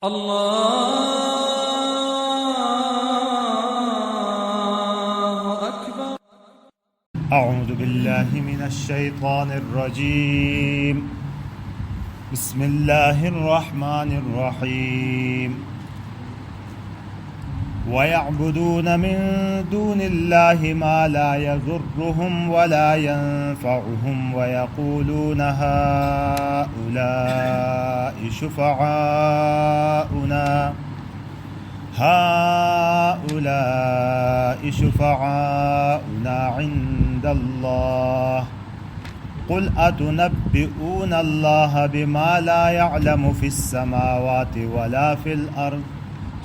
الله أكبر. أعوذ بالله من الشيطان الرجيم. بسم الله الرحمن الرحيم. ويعبدون من دون الله ما لا يضرهم ولا ينفعهم ويقولون هؤلاء شفعاؤنا عند الله قل أتنبئون الله بما لا يعلم في السماوات ولا في الأرض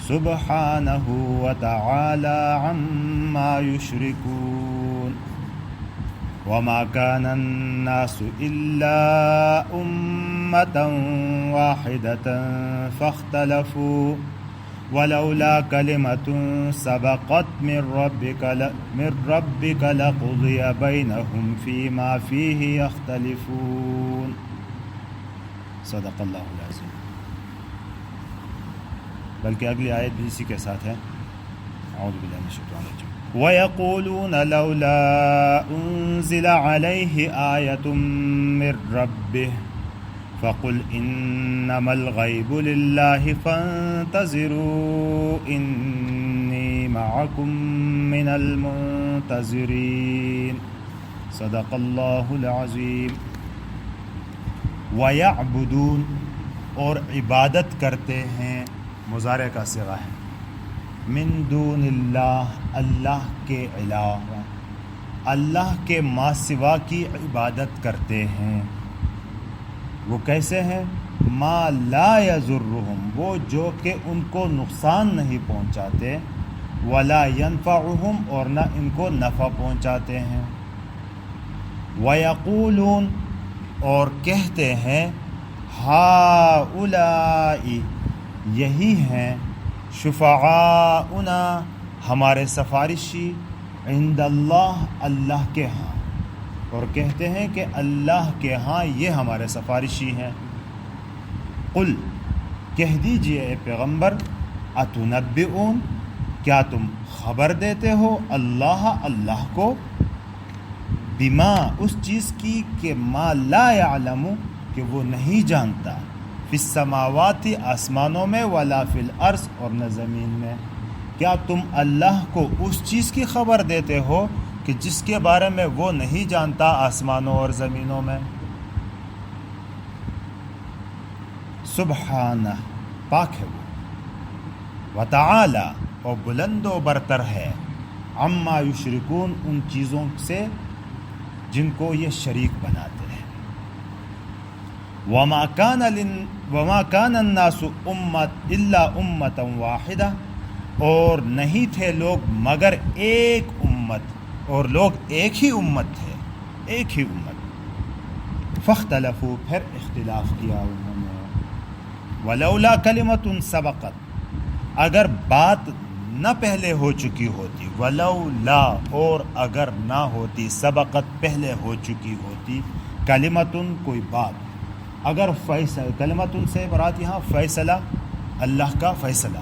سبحانه وتعالى عما يشركون. وما كان الناس إلا أمة واحدة فاختلفوا ولولا كلمة سبقت من ربك لقضي بينهم فيما فيه يختلفون. صدق اللہ العظیم. بلکہ اگلی آیت بھی اسی کے ساتھ ہے. اعوذ باللہ من الشیطان الرجیم. وَيَقُولُونَ لَوْلَا أُنزِلَ عَلَيْهِ آيَةٌ مِّن رَّبِّهِ فَقُلْ إِنَّمَا الْغَيْبُ لِلَّهِ فَانتَظِرُوا إِنِّي مَعَكُم مِّنَ الْمُنتَظِرِينَ. صدق اللہ العظیم. وَيَعْبُدُونَ اور عبادت کرتے ہیں، مضارع کا صیغہ ہے. من دون اللہ اللہ کے علاوہ، اللہ کے ما سوا کی عبادت کرتے ہیں. وہ کیسے ہیں؟ ما لا یضرہم، وہ جو کہ ان کو نقصان نہیں پہنچاتے، ولا ینفعہم اور نہ ان کو نفع پہنچاتے ہیں. ویقولون اور کہتے ہیں، ہؤلاء یہی ہیں، شفعاؤنا ہمارے سفارشی، عند اللہ اللہ کے ہاں، اور کہتے ہیں کہ اللہ کے ہاں یہ ہمارے سفارشی ہیں. قل کہہ دیجئے اے پیغمبر، اتنبئون کیا تم خبر دیتے ہو اللہ کو، بما اس چیز کی کہ ما لا یعلم کہ وہ نہیں جانتا، فی السماوات آسمانوں میں، ولا فی الارض اور نہ زمین میں. کیا تم اللہ کو اس چیز کی خبر دیتے ہو کہ جس کے بارے میں وہ نہیں جانتا آسمانوں اور زمینوں میں؟ سبحانہ پاک ہے وہ، وتعالی اور بلند و برتر ہے، عما یشرکون ان چیزوں سے جن کو یہ شریک بناتے ہیں. وما كان الناس الا امة واحدہ، اور نہیں تھے لوگ مگر ایک امت، اور لوگ ایک ہی امت تھے، ایک ہی امت. فاختلفوا پھر اختلاف کیا انہوں نے. ولولا کلمۃ سبقت اگر بات نہ پہلے ہو چکی ہوتی، ولولا اور اگر نہ ہوتی، سبقت پہلے ہو چکی ہوتی، کلمتن کوئی بات، اگر فیصلہ، کلمتن سے مراد یہاں فیصلہ، اللہ کا فیصلہ،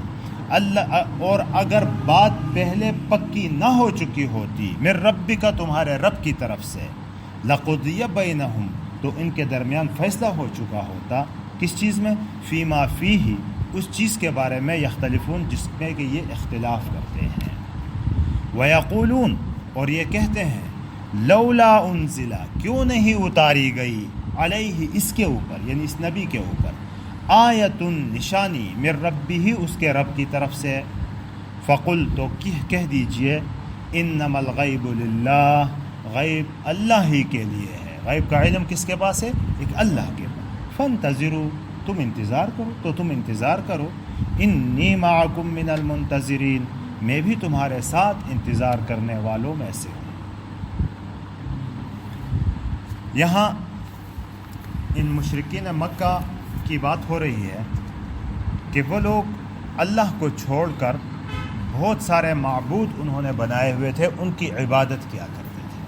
اللہ، اور اگر بات پہلے پکی نہ ہو چکی ہوتی، من ربک تمہارے رب کی طرف سے، لقضی بینہم تو ان کے درمیان فیصلہ ہو چکا ہوتا. کس چیز میں؟ فیما فیہ اس چیز کے بارے میں، یختلفون جس میں کہ یہ اختلاف کرتے ہیں. ویقولون اور یہ کہتے ہیں، لولا انزل کیوں نہیں اتاری گئی، علیہ اس کے اوپر یعنی اس نبی کے اوپر، آیت نشانی، من ربہ اس کے رب کی طرف سے. فقل تو کہہ دیجئے، انما الغیب للہ غیب اللہ ہی کے لیے ہے. غیب کا علم کس کے پاس ہے؟ ایک اللہ کے پاس. فانتظروا تم انتظار کرو، تو تم انتظار کرو. انی معکم من المنتظرین میں بھی تمہارے ساتھ انتظار کرنے والوں میں سے ہوں. یہاں ان مشرکین مکہ کی بات ہو رہی ہے کہ وہ لوگ اللہ کو چھوڑ کر بہت سارے معبود انہوں نے بنائے ہوئے تھے، ان کی عبادت کیا کرتے تھے.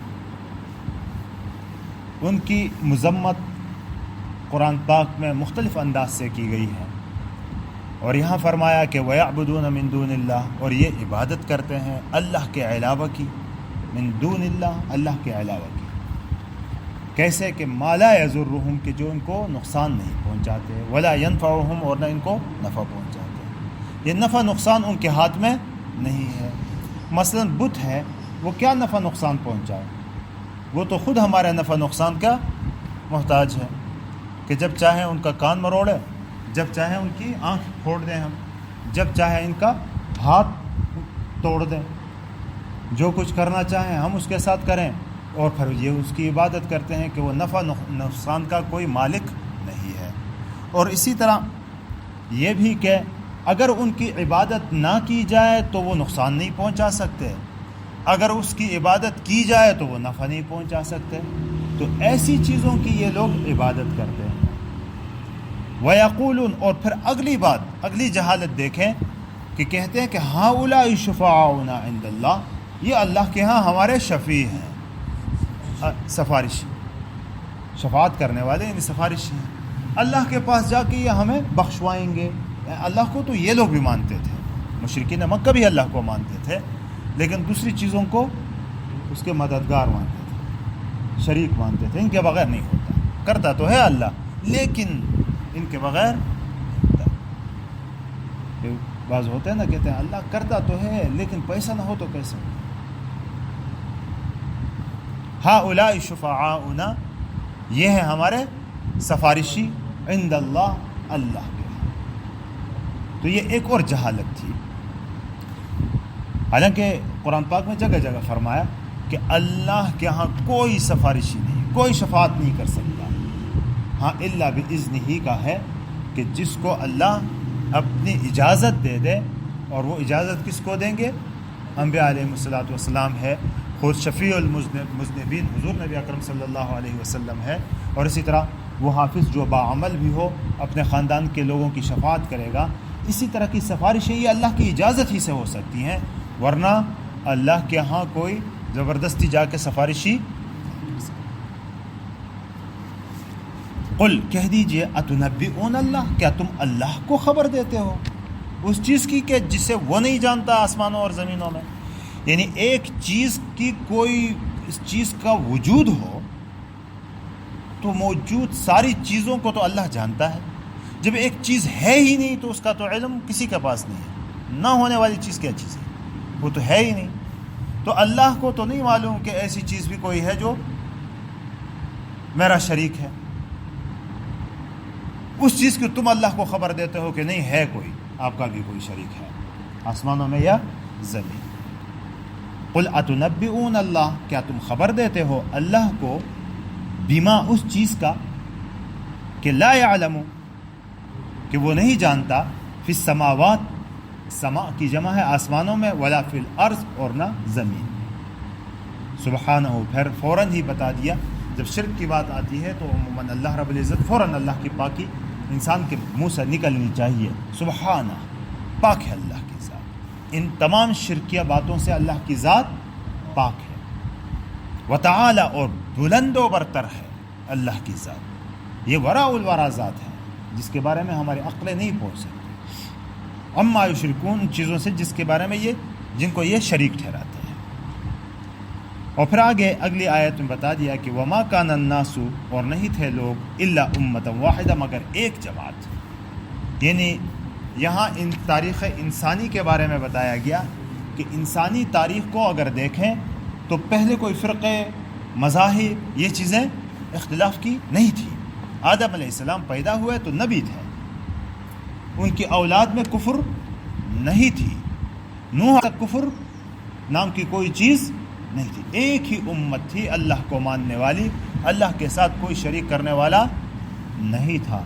ان کی مذمت قرآن پاک میں مختلف انداز سے کی گئی ہے. اور یہاں فرمایا کہ وَيَعْبُدُونَ مِن دُونِ اللَّهِ، اور یہ عبادت کرتے ہیں اللہ کے علاوہ کی، من دون اللہ، اللہ کے علاوہ کی۔ کیسے کہ ما لا یضرہم، کہ جو ان کو نقصان نہیں پہنچاتے، ولا ینفعہم، اور نہ ان کو نفع پہنچاتے۔ یہ نفع نقصان ان کے ہاتھ میں نہیں ہے۔ مثلا بت ہے، وہ کیا نفع نقصان پہنچائے؟ وہ تو خود ہمارے نفع نقصان کا محتاج ہے، کہ جب چاہے ان کا کان مروڑے، جب چاہے ان کی آنکھ پھوڑ دیں ہم، جب چاہے ان کا ہاتھ توڑ دیں، جو کچھ کرنا چاہیں ہم اس کے ساتھ کریں، اور پھر یہ اس کی عبادت کرتے ہیں کہ وہ نفع نقصان کا کوئی مالک نہیں ہے۔ اور اسی طرح یہ بھی کہ اگر ان کی عبادت نہ کی جائے تو وہ نقصان نہیں پہنچا سکتے، اگر اس کی عبادت کی جائے تو وہ نفع نہیں پہنچا سکتے۔ تو ایسی چیزوں کی یہ لوگ عبادت کرتے ہیں۔ وَيَقُولُونَ، اور پھر اگلی بات، اگلی جہالت دیکھیں کہ کہتے ہیں کہ هَؤُلَاءِ شُفَعَاؤُنَا عِندَ اللَّهِ، یہ اللہ کے ہاں ہمارے شفیع ہیں، سفارشی، شفاعت کرنے والے، یعنی سفارشی ہیں، اللہ کے پاس جا کے یہ ہمیں بخشوائیں گے۔ اللہ کو تو یہ لوگ بھی مانتے تھے، مشرکین مکہ بھی اللہ کو مانتے تھے، لیکن دوسری چیزوں کو اس کے مددگار مانتے تھے، شریک مانتے تھے، ان کے بغیر نہیں ہوتا، کرتا تو ہے اللہ لیکن ان کے بغیر نہیں ہوتا۔ بعض ہوتے ہیں نا، کہتے ہیں اللہ کرتا تو ہے لیکن پیسہ نہ ہو تو کیسے؟ ہؤلاء شفعاؤنا، یہ ہیں ہمارے سفارشی، عند اللہ، اللہ کے۔ تو یہ ایک اور جہالت تھی۔ حالانکہ قرآن پاک میں جگہ جگہ فرمایا کہ اللہ کے ہاں کوئی سفارشی نہیں، کوئی شفاعت نہیں کر سکتا، ہاں الا باذنہ کا ہے کہ جس کو اللہ اپنی اجازت دے دے، اور وہ اجازت کس کو دیں گے؟ انبیاء علیہ الصلوۃ والسلام ہے، خود شفیع المذنبین حضور نبی اکرم صلی اللہ علیہ وسلم ہے، اور اسی طرح وہ حافظ جو باعمل بھی ہو اپنے خاندان کے لوگوں کی شفاعت کرے گا۔ اسی طرح کی سفارشیں یہ اللہ کی اجازت ہی سے ہو سکتی ہیں، ورنہ اللہ کے ہاں کوئی زبردستی جا کے سفارشی۔ قل، کہہ دیجئے، اتنبئون اللہ، کیا تم اللہ کو خبر دیتے ہو اس چیز کی کہ جسے وہ نہیں جانتا آسمانوں اور زمینوں میں؟ یعنی ایک چیز کی کوئی اس چیز کا وجود ہو تو موجود ساری چیزوں کو تو اللہ جانتا ہے، جب ایک چیز ہے ہی نہیں تو اس کا تو علم کسی کے پاس نہیں ہے۔ نہ ہونے والی چیز کیا چیز ہے؟ وہ تو ہے ہی نہیں۔ تو اللہ کو تو نہیں معلوم کہ ایسی چیز بھی کوئی ہے جو میرا شریک ہے۔ اس چیز کی تم اللہ کو خبر دیتے ہو کہ نہیں ہے، کوئی آپ کا بھی کوئی شریک ہے آسمانوں میں یا زمین۔ قل اتنبئون اللہ، کیا تم خبر دیتے ہو اللہ کو، بما، اس چیز کا، کہ لا یعلم، کہ وہ نہیں جانتا، فی السماوات، سما کی جمع ہے آسمانوں میں، ولا فی الارض، اور نہ زمین۔ سبحانہ، پھر فوراً ہی بتا دیا، جب شرک کی بات آتی ہے تو عموماً اللہ رب العزت فوراً اللہ کی پاکی انسان کے منہ سے نکلنی چاہیے۔ سبحانہ، پاک ہے اللہ کی ذات، ان تمام شرکیہ باتوں سے اللہ کی ذات پاک ہے۔ وتعالی، اور بلند و برتر ہے اللہ کی ذات، یہ وراء الورا ذات ہے جس کے بارے میں ہماری عقلیں نہیں پہنچ سکتی۔ اما یشرکون، ان چیزوں سے جس کے بارے میں جن کو یہ شریک ٹھہراتے ہیں۔ اور پھر آگے اگلی آیت میں بتا دیا کہ وما کان الناس، اور نہیں تھے لوگ، الا امۃ واحدہ، مگر ایک جماعت۔ یعنی یہاں ان تاریخ انسانی کے بارے میں بتایا گیا کہ انسانی تاریخ کو اگر دیکھیں تو پہلے کوئی فرقے، مذاہب، یہ چیزیں اختلاف کی نہیں تھی۔ آدم علیہ السلام پیدا ہوئے تو نبی تھے، ان کی اولاد میں کفر نہیں تھی، نوح تک کفر نام کی کوئی چیز نہیں تھی، ایک ہی امت تھی اللہ کو ماننے والی، اللہ کے ساتھ کوئی شریک کرنے والا نہیں تھا۔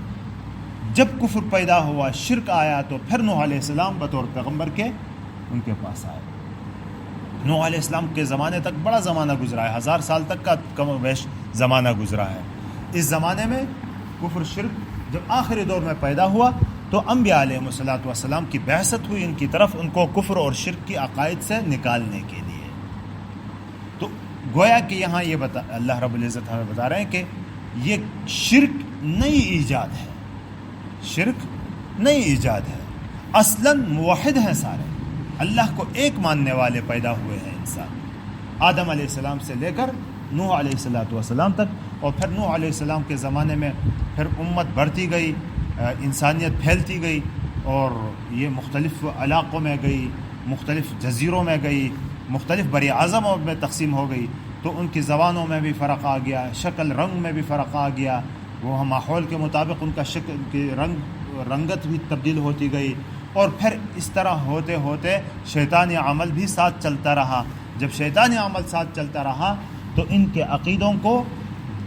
جب کفر پیدا ہوا، شرک آیا، تو پھر نوح علیہ السلام بطور پیغمبر کے ان کے پاس آئے۔ نوح علیہ السلام کے زمانے تک بڑا زمانہ گزرا ہے، 1000 سال تک کا کم و بیش زمانہ گزرا ہے۔ اس زمانے میں کفر شرک جب آخری دور میں پیدا ہوا تو انبیاء علیہ الصلوۃ والسلام کی بعثت ہوئی ان کی طرف، ان کو کفر اور شرک کی عقائد سے نکالنے کے لیے۔ تو گویا کہ یہاں یہ اللہ رب العزت ہمیں بتا رہے ہیں کہ یہ شرک نئی ایجاد ہے، شرک نئی ایجاد ہے، اصلاً موحد ہیں سارے، اللہ کو ایک ماننے والے پیدا ہوئے ہیں انسان، آدم علیہ السلام سے لے کر نوح علیہ السلام تک، اور پھر نوح علیہ السلام کے زمانے میں پھر امت بڑھتی گئی، انسانیت پھیلتی گئی، اور یہ مختلف علاقوں میں گئی، مختلف جزیروں میں گئی، مختلف بر اعظموں میں تقسیم ہو گئی، تو ان کی زبانوں میں بھی فرق آ گیا، شکل رنگ میں بھی فرق آ گیا، وہ ماحول کے مطابق ان کا شکل کی رنگت بھی تبدیل ہوتی گئی، اور پھر اس طرح ہوتے ہوتے شیطانی عمل بھی ساتھ چلتا رہا۔ جب شیطانی عمل ساتھ چلتا رہا تو ان کے عقیدوں کو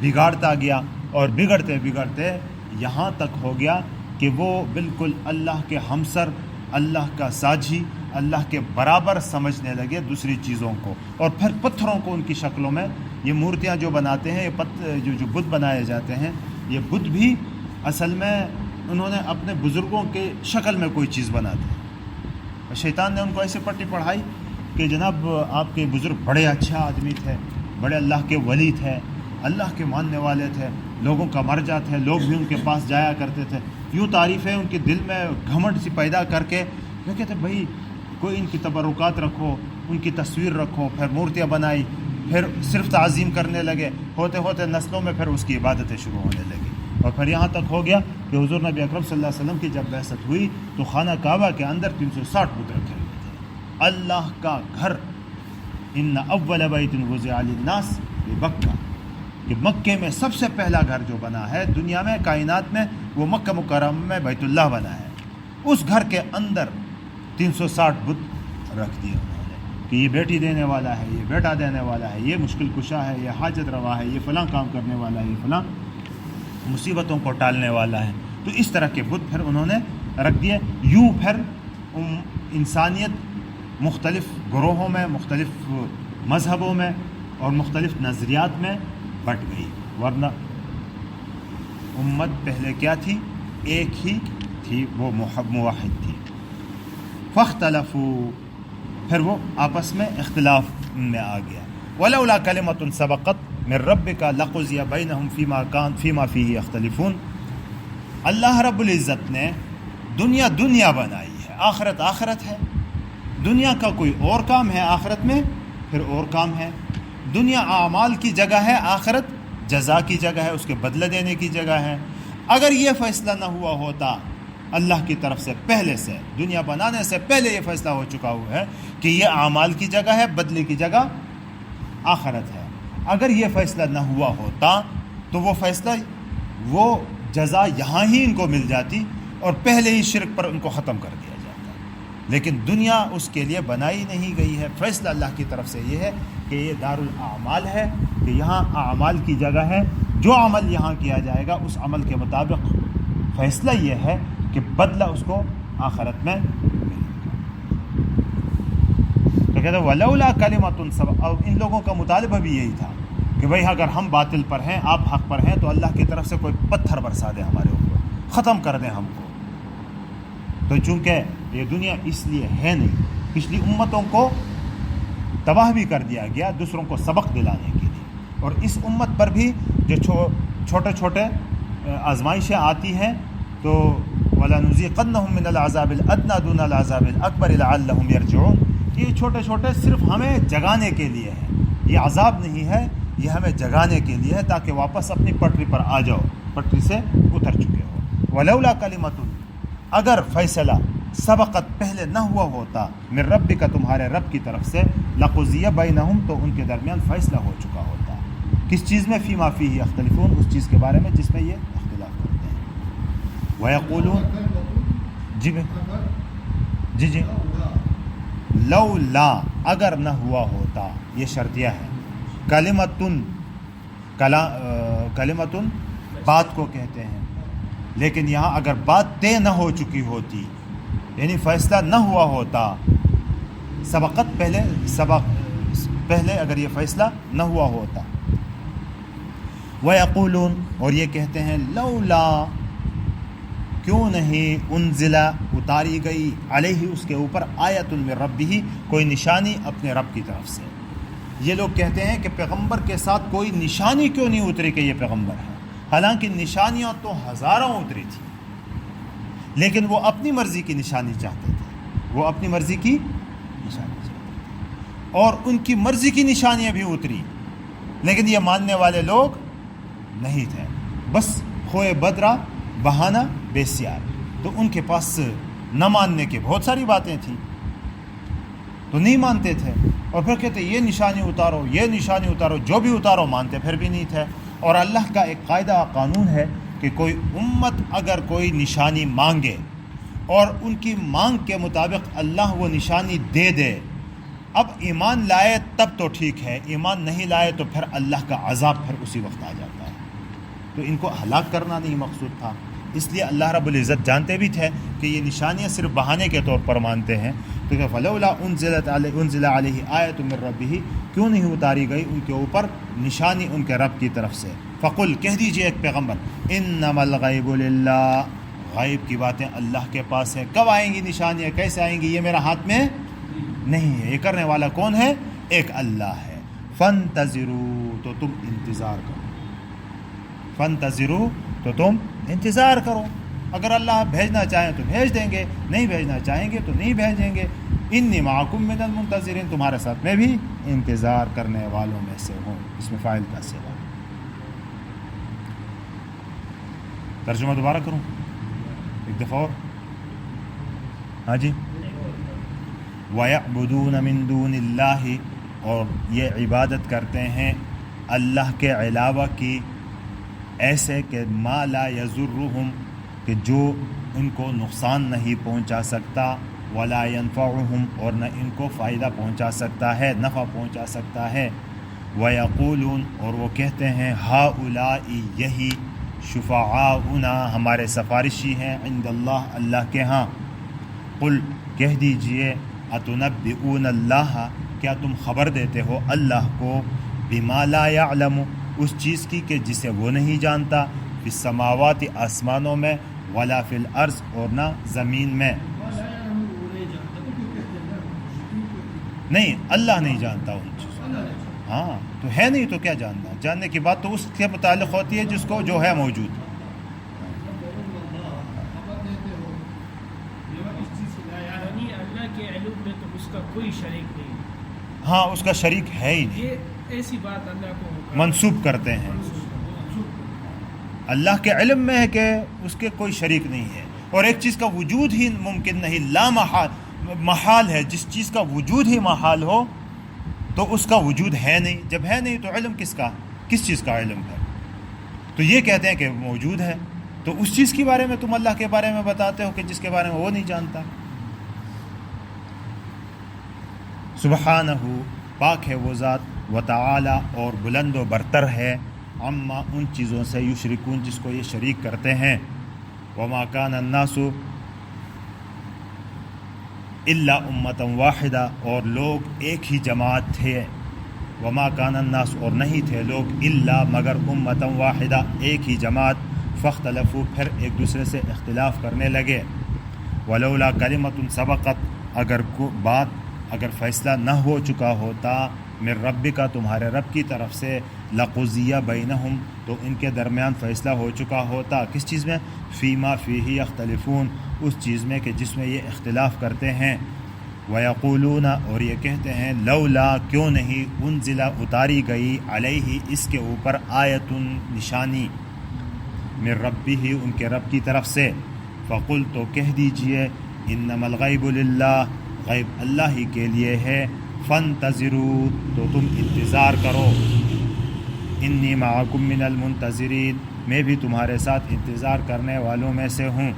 بگاڑتا گیا، اور بگڑتے بگڑتے یہاں تک ہو گیا کہ وہ بالکل اللہ کے ہمسر، اللہ کا ساجھی، اللہ کے برابر سمجھنے لگے دوسری چیزوں کو، اور پھر پتھروں کو ان کی شکلوں میں، یہ مورتیاں جو بناتے ہیں، یہ جو بت بنائے جاتے ہیں، یہ بت بھی اصل میں انہوں نے اپنے بزرگوں کے شکل میں کوئی چیز بنا دی۔ شیطان نے ان کو ایسے پٹی پڑھائی کہ جناب آپ کے بزرگ بڑے اچھا آدمی تھے، بڑے اللہ کے ولی تھے، اللہ کے ماننے والے تھے، لوگوں کا مرجع تھے، لوگ بھی ان کے پاس جایا کرتے تھے، یوں تعریفیں ان کے دل میں گھمنڈ سی پیدا کر کے وہ کہتے بھائی کوئی ان کی تبرکات رکھو، ان کی تصویر رکھو، پھر مورتیاں بنائی، پھر صرف تعظیم کرنے لگے، ہوتے ہوتے نسلوں میں پھر اس کی عبادتیں شروع ہونے لگی، اور پھر یہاں تک ہو گیا کہ حضور نبی اکرم صلی اللہ علیہ وسلم کی جب بعثت ہوئی تو خانہ کعبہ کے اندر 360 بت رکھے ہوئے تھے۔ اللہ کا گھر، ان اول بیت وضع للناس ببکہ، کہ مکے میں سب سے پہلا گھر جو بنا ہے دنیا میں، کائنات میں، وہ مکہ مکرمہ میں بیت اللہ بنا ہے، اس گھر کے اندر 360 بت رکھ دیے انہوں نے کہ یہ بیٹی دینے والا ہے، یہ بیٹا دینے والا ہے، یہ مشکل کشا ہے، یہ حاجت روا ہے، یہ فلاں کام کرنے والا ہے، یہ فلاں مصیبتوں کو ٹالنے والا ہے۔ تو اس طرح کے بت پھر انہوں نے رکھ دیے۔ یوں پھر انسانیت مختلف گروہوں میں، مختلف مذہبوں میں اور مختلف نظریات میں بٹ گئی، ورنہ امت پہلے کیا تھی؟ ایک ہی تھی، وہ موحد تھی۔ فاختلفوا، پھر وہ آپس میں اختلاف میں آ گیا۔ ولولا کلمۃ سبقت من ربک لقضی بینہم فیما فیہ یختلفون۔ اللہ رب العزت نے دنیا بنائی ہے، آخرت آخرت ہے، دنیا کا کوئی اور کام ہے، آخرت میں پھر اور کام ہے۔ دنیا اعمال کی جگہ ہے، آخرت جزا کی جگہ ہے، اس کے بدلہ دینے کی جگہ ہے۔ اگر یہ فیصلہ نہ ہوا ہوتا اللہ کی طرف سے پہلے سے، دنیا بنانے سے پہلے یہ فیصلہ ہو چکا ہوا ہے کہ یہ اعمال کی جگہ ہے، بدلے کی جگہ آخرت ہے، اگر یہ فیصلہ نہ ہوا ہوتا تو وہ فیصلہ، وہ جزا یہاں ہی ان کو مل جاتی اور پہلے ہی شرک پر ان کو ختم کر دیا جاتا۔ لیکن دنیا اس کے لیے بنائی نہیں گئی ہے، فیصلہ اللہ کی طرف سے یہ ہے کہ یہ دار الاعمال ہے، کہ یہاں اعمال کی جگہ ہے، جو عمل یہاں کیا جائے گا اس عمل کے مطابق فیصلہ یہ ہے کہ بدلہ اس کو آخرت میں ملے گا۔ تو کہتے ہیں ولولا کلمۃ سبقت، اور ان لوگوں کا مطالبہ بھی یہی تھا کہ بھئی اگر ہم باطل پر ہیں، آپ حق پر ہیں، تو اللہ کی طرف سے کوئی پتھر برسا دے ہمارے اوپر، ختم کر دیں ہم کو۔ تو چونکہ یہ دنیا اس لیے ہے نہیں، پچھلی امتوں کو تباہ بھی کر دیا گیا دوسروں کو سبق دلانے کے لیے، اور اس امت پر بھی جو چھوٹے چھوٹے آزمائشیں آتی ہیں تو وَلَنُذِيقَنَّهُم مِّنَ الْعَذَابِ الْأَدْنَىٰ دُونَ الْعَذَابِ الْأَكْبَرِ لَعَلَّهُمْ يَرْجِعُونَ۔ یہ چھوٹے چھوٹے صرف ہمیں جگانے کے لیے ہے، یہ عذاب نہیں ہے، یہ ہمیں جگانے کے لیے ہے تاکہ واپس اپنی پٹری پر آ جاؤ، پٹری سے اتر چکے ہو۔ وَلَوْلَا كَلِمَةٌ، اگر فیصلہ سبقت پہلے نہ ہوا ہوتا من ربک، تمہارے رب کی طرف سے، لقضی بینہم، تو ان کے درمیان فیصلہ ہو چکا ہوتا۔ کس چیز میں؟ فیما فیہ یختلفون، اس چیز کے بارے میں جس میں یہ اختلاف کرتے ہیں۔ ویقولون، جی لولا، اگر نہ ہوا ہوتا، یہ شرطیہ ہے۔ کلمتن بات کو کہتے ہیں، لیکن یہاں اگر بات طے نہ ہو چکی ہوتی، یعنی فیصلہ نہ ہوا ہوتا، سبقت پہلے اگر یہ فیصلہ نہ ہوا ہوتا۔ وَيَقُولُونَ، اور یہ کہتے ہیں لولا، کیوں نہیں، انزلہ، اتاری گئی، علیہ، اس کے اوپر، آیۃ من ربہ، کوئی نشانی اپنے رب کی طرف سے۔ یہ لوگ کہتے ہیں کہ پیغمبر کے ساتھ کوئی نشانی کیوں نہیں اتری کہ یہ پیغمبر ہے، حالانکہ نشانیاں تو ہزاروں اتری تھی، لیکن وہ اپنی مرضی کی نشانی چاہتے تھے، وہ اپنی مرضی کی نشانی چاہتے تھے، اور ان کی مرضی کی نشانیاں بھی اتری، لیکن یہ ماننے والے لوگ نہیں تھے، بس خوئے بدرا بہانہ بے-سیار۔ تو ان کے پاس نہ ماننے کے بہت ساری باتیں تھیں، تو نہیں مانتے تھے، اور پھر کہتے یہ نشانی اتارو، یہ نشانی اتارو، جو بھی اتارو مانتے پھر بھی نہیں تھے۔ اور اللہ کا ایک قاعدہ قانون ہے کہ کوئی امت اگر کوئی نشانی مانگے اور ان کی مانگ کے مطابق اللہ وہ نشانی دے دے، اب ایمان لائے تب تو ٹھیک ہے، ایمان نہیں لائے تو پھر اللہ کا عذاب پھر اسی وقت آ جاتا ہے۔ تو ان کو ہلاک کرنا نہیں مقصود تھا، اس لیے اللہ رب العزت جانتے بھی تھے کہ یہ نشانیاں صرف بہانے کے طور پر مانتے ہیں، تو کہ فلولا انزل علیہ آیۃ من ربہ، کیوں نہیں اتاری گئی ان کے اوپر نشانی ان کے رب کی طرف سے۔ فقل، کہہ دیجئے ایک پیغمبر، انما الغیب للہ، غیب کی باتیں اللہ کے پاس ہے، کب آئیں گی نشانیاں، کیسے آئیں گی، یہ میرا ہاتھ میں نہیں ہے، یہ کرنے والا کون ہے، ایک اللہ ہے۔ فانتظروا، تو تم انتظار کرو، فانتظروا، تو تم انتظار کرو، اگر اللہ بھیجنا چاہیں تو بھیج دیں گے، نہیں بھیجنا چاہیں گے تو نہیں بھیجیں گے۔ انی معکم من المنتظرین، تمہارے ساتھ میں بھی انتظار کرنے والوں میں سے ہوں، اس میں فاعل کا صیغہ۔ ترجمہ دوبارہ کروں ایک دفعہ اور؟ ہاں جی۔ وَيَعْبُدُونَ مِن دُونِ اللَّهِ، اور یہ عبادت کرتے ہیں اللہ کے علاوہ کی، ایسے کہ ما لا یضرہم، کہ جو ان کو نقصان نہیں پہنچا سکتا، ولا ینفعہم، اور نہ ان کو فائدہ پہنچا سکتا ہے، نفع پہنچا سکتا ہے۔ ویقولون، اور وہ کہتے ہیں ہؤلاء، یہی، شفعاؤنا، ہمارے سفارشی ہیں، عند اللہ، اللہ کے ہاں۔ قل، کہہ دیجئے، اتنبئون اللہ، کیا تم خبر دیتے ہو اللہ کو، بما لا یعلم، اس چیز کی کہ جسے وہ نہیں جانتا، فی السماوات، آسمانوں میں، ولا فی الارض، اور نہ زمین میں۔ نہیں، اللہ نہیں جانتا ان چیزوں، ہاں تو ہے نہیں تو کیا جاننا، جاننے کی بات تو اس کے متعلق ہوتی ہے جس کو جو ہے موجود۔ کوئی شریک نہیں، ہاں اس کا شریک ہے ہی نہیں، یہ ایسی بات اللہ کو منسوب کرتے ہیں۔ اللہ کے علم میں ہے کہ اس کے کوئی شریک نہیں ہے، اور ایک چیز کا وجود ہی ممکن نہیں، لا محال ہے، جس چیز کا وجود ہی محال ہو تو اس کا وجود ہے نہیں، جب ہے نہیں تو علم کس کا، کس چیز کا علم ہے؟ تو یہ کہتے ہیں کہ موجود ہے، تو اس چیز کے بارے میں تم اللہ کے بارے میں بتاتے ہو کہ جس کے بارے میں وہ نہیں جانتا۔ سبحانہ، پاک ہے وہ ذات، وتعالی، اور بلند و برتر ہے، عما، ان چیزوں سے، یشرکون، جس کو یہ شریک کرتے ہیں۔ وما کان الناس الا امۃ واحدہ، اور لوگ ایک ہی جماعت تھے۔ وما کان الناس، اور نہیں تھے لوگ، الا، مگر، امۃ واحدہ، ایک ہی جماعت، فاختلفوا، پھر ایک دوسرے سے اختلاف کرنے لگے۔ ولولا کلمۃ سبقت، اگر فیصلہ نہ ہو چکا ہوتا، من ربک، تمہارے رب کی طرف سے، لقضی بینہم، تو ان کے درمیان فیصلہ ہو چکا ہوتا، کس چیز میں، فیما فیہ یختلفون، اس چیز میں کہ جس میں یہ اختلاف کرتے ہیں۔ ویقولون، اور یہ کہتے ہیں، لولا، کیوں نہیں، انزل، اتاری گئی، علیہ، اس کے اوپر، آیت، نشانی، من ربہ، ان کے رب کی طرف سے۔ فقل، تو کہہ دیجئے، انما الغیب للہ، غیب اللہ ہی کے لیے ہے، فانتظروا، تو تم انتظار کرو، انی معکم من المنتظرین، میں بھی تمہارے ساتھ انتظار کرنے والوں میں سے ہوں۔